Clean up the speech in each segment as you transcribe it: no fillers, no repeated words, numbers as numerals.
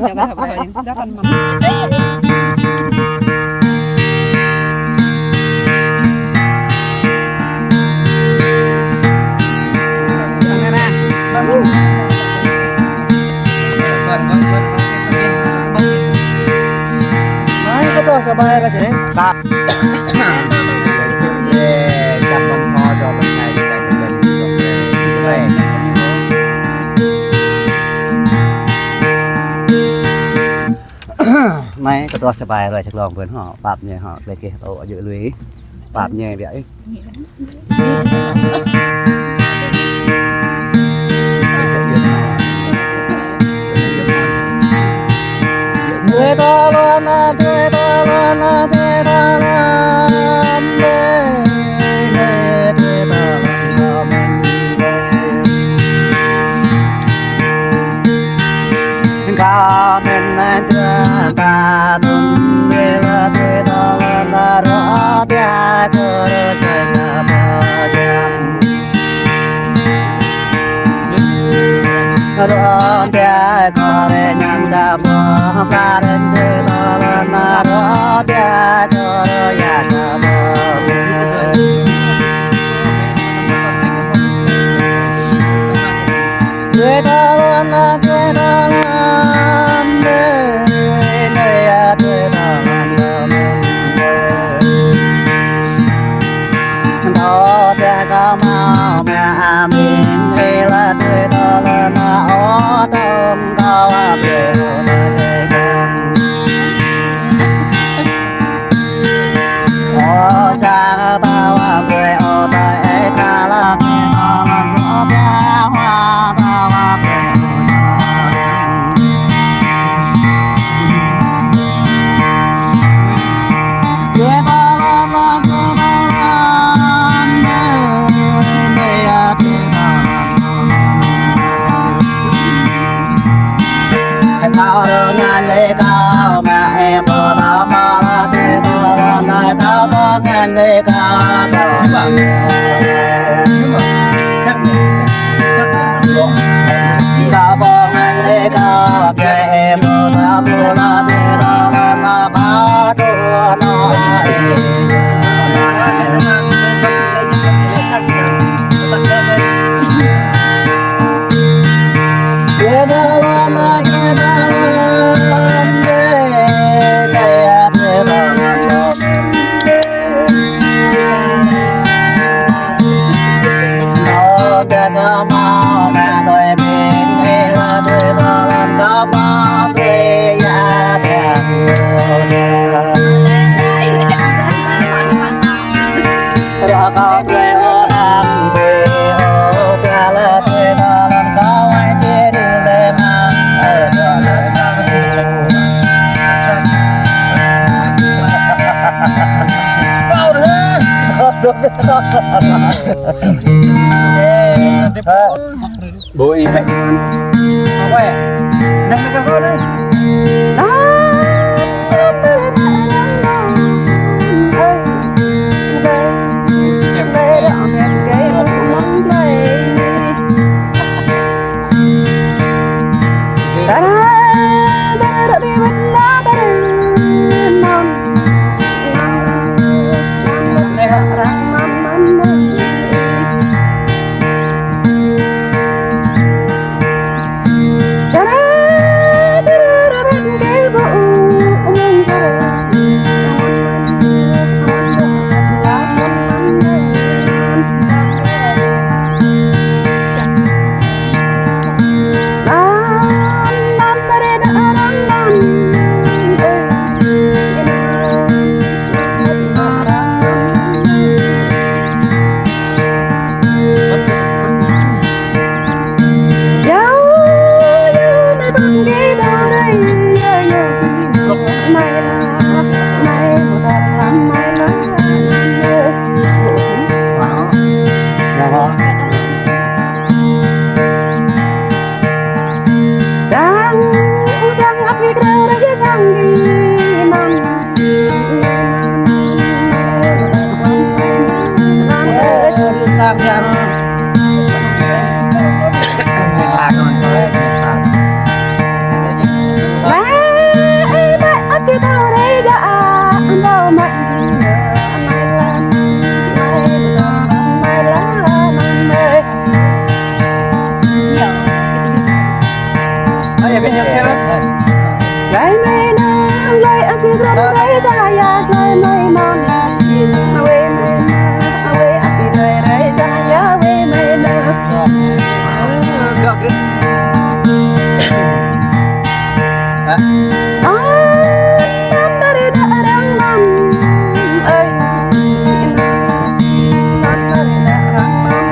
Jangan apa yang dapat mama. Sa bahay ra sini. Ka. Yeah, dapat mau dapat kayak mấy cái toa bài rồi chắc lòng với họ bạp nhẹ họ lấy cái tổ ở giữa lưới bạp nhẹ vậy người ta luôn người ta luôn người ta luôn cao nên anh ta tuân về là thế đó là rõ tia cơ sẽ chạm rõ tia cơ để nhắm chạm cả đến thế đó là rõ tia cơ ya chạm người ta luôn người ta mau mẹ mình hay là thế đó là nó ở tâm cao về ở xa tao về ở tại cha là thế đó là nó theo hoa tao về người ta là cao đường ngàn đi cao mẹ em bờ tao mà là thế tao lại cao có ngàn đi cao cao bờ ngàn đi cao kệ em bờ tao mà là thế tao là cao chùa nó bố em vậy không vậy nâng cái con đấy Lai mai na lai api gran lai saya lai mai mon awe mai na awe api lai saya awe mai na dari darang man ay dari darang man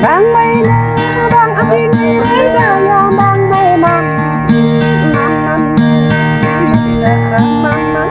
bang mai na bang api lai saya bang mai man man dari darang man man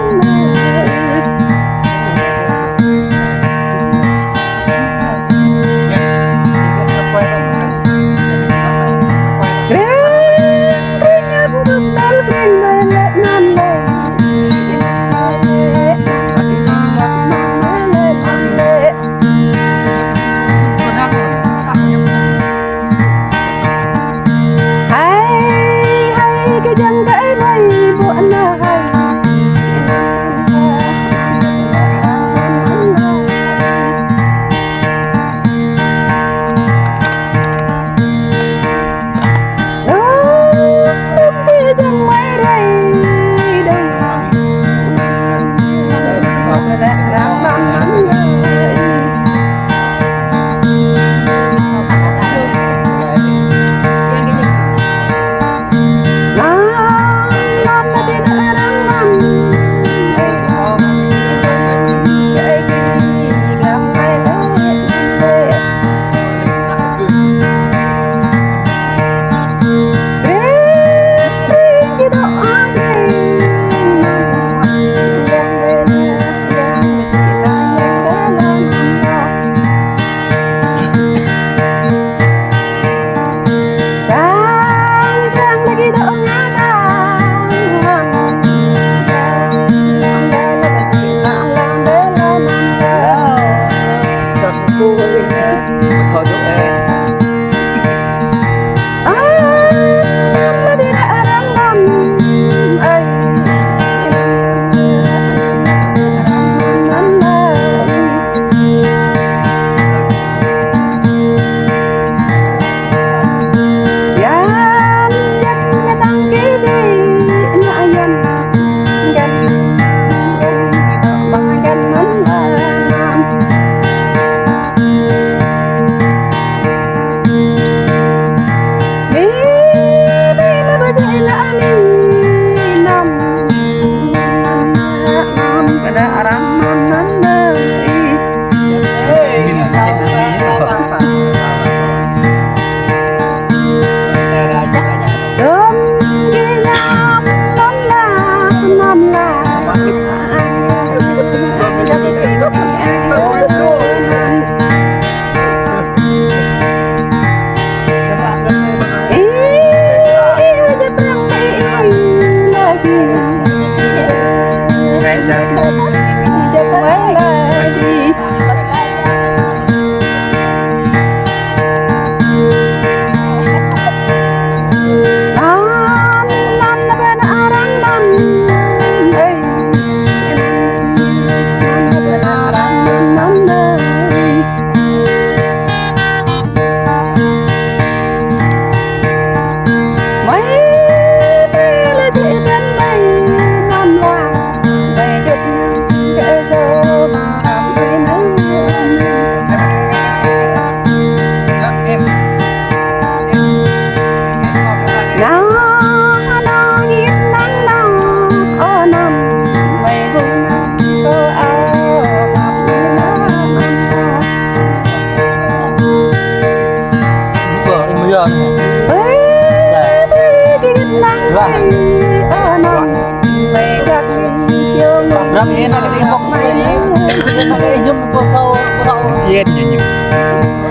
Ram ini nak kita impok ini, kita nak inyum kau iya inyum.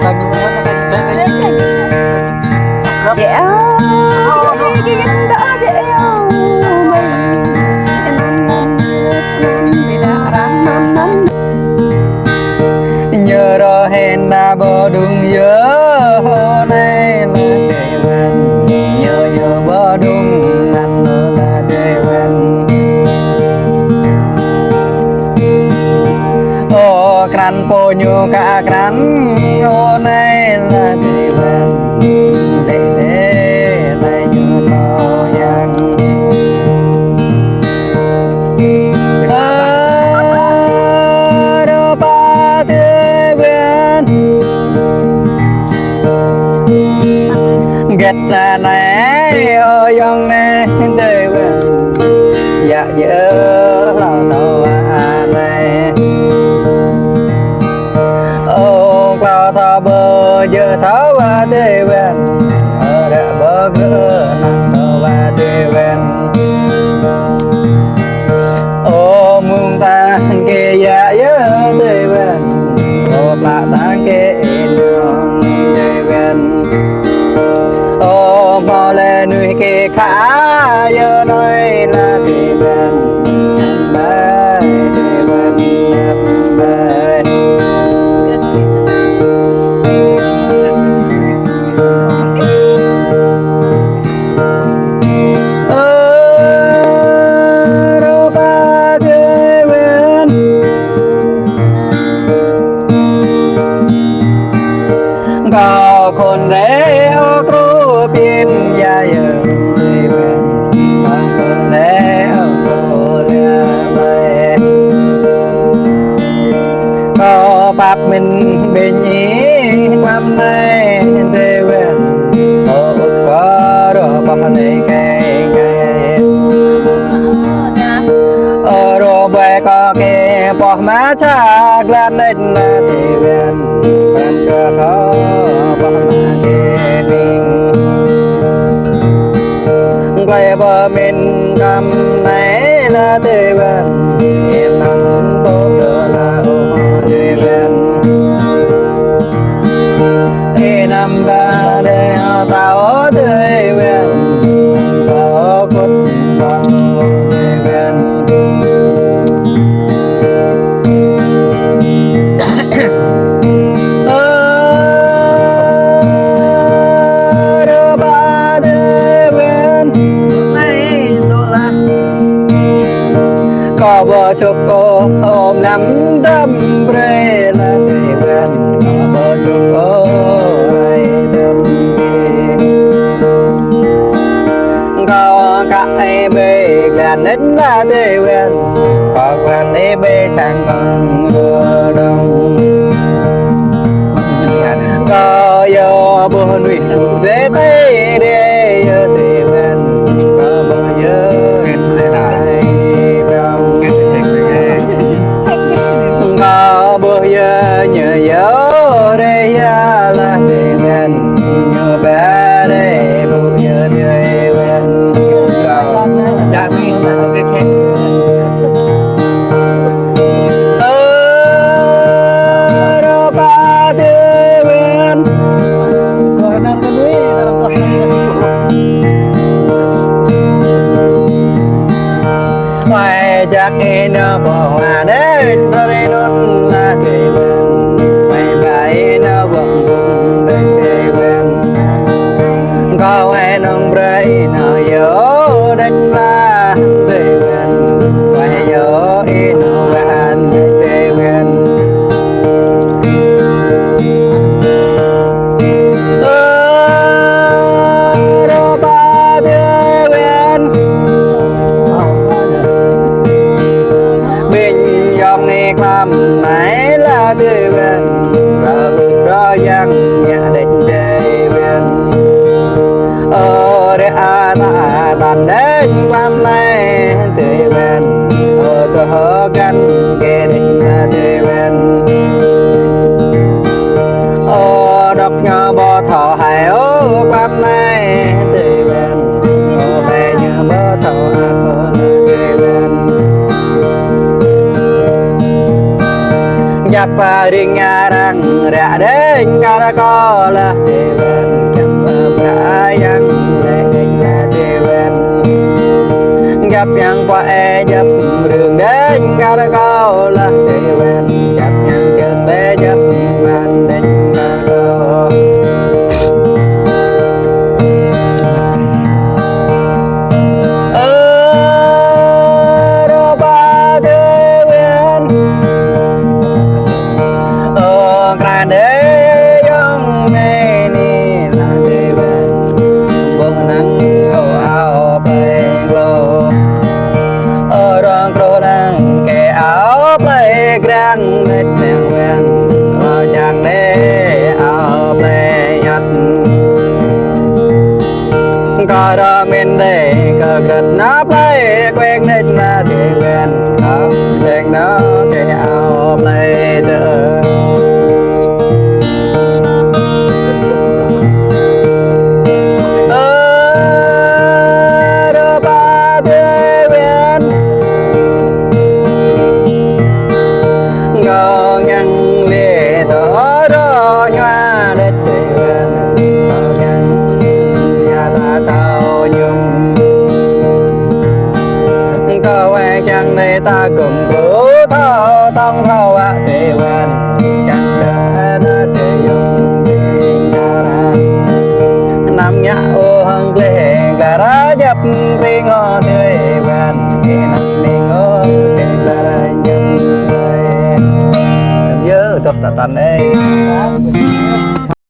Tanya mana nak kita? Dẻo, cái đó dẻo mày, nhớ rồi hẹn đã bờ đường nhớ hôm nay là để quen nhớ nhớ bờ đường nằm là để quen. Kran ponyo ka kran hôm nay là ghét là này ơi ông này đời bên dạ nhớ lòng tàu này ô bao thọ bờ giờ tháo và đời bên ở đã bờ cửa nằm tàu và đời bên ô mùng ta kê dạ nhớ đời bên ô bạc ta kê nong đời bên ô mò lê nuôi kê khá giờ nói là đời bên bye đời bên bye cóคนđể ở cru biên gia dừng đi bên con để ở cru lea bay có bạc mình bên nhí quam này đi bên có đồ bạc này cây cây ở đồ bè có cái bỏ má cha glan lên là đi bên bên cửa có bỏ má cái bình quay bờ mình cầm này là đi bên em nằm bố đưa là ô đi bên đi nằm ba để tao đi bên tao cút tao đi bên có bờ chúc cô ôm nắm đâm bre là đi bên có bờ chúc cô ai đâm có cái bê gần đến là đi bên có quan đi bê chẳng còn vừa đông có yo buồn vì dễ thấy để yo đi bên có bao giờ có bữa giờ nhớ nhớ đây là để bên nhớ bé đây bữa giờ đây bên cha mi là cái khen ở ba đây bên có năm cái núi là có ngoài chắc em nó bỏ đến đây luôn là thì bên mày bay nó vẫn bên đây bên có ai nông rây nó gió đánh la đây bên quay gió in nó gan đây bên ở ba đây bên dòng này làm nãy là đi bên ra giang nhà định đây bên để ta tàn đến quan này đi bên cơ gắn kê định là đi bên đọc nhờ bò thọ hải quan này đi bên về nhờ bò thọ đi bên chắp riêng nhà đang rẽ đến cả có là đi bên chắp cả dân đến nhà đi bên chắp nhang qua chắp đường đến cả có là đi bên chắp nhang chân bé chắp bàn đến cả có để dòng này là đi bên bờ nắng áo bay lô ở đoàn cro đang kẻ áo bay grang lên đèn ven ở chàng để áo bay nhặt có đó mình đây có gật nắp lấy quen nên là thì quen đó quen nó cái áo lấy đỡ đó ba thế quen có nhăn lệ đó đó nhòa đất thì quen có nhăn nhà ta tao nhung có quen chẳng đây ta cùng cố thao tông thao ạ thì quen chẳng đỡ nó thì dùng tình nhà ra nằm nhã ô hăng lệ cả ra dập vì ngõ thì quen thì nằm đi ngõ thì ra ra nhầm nhớ tập tạ tàn đây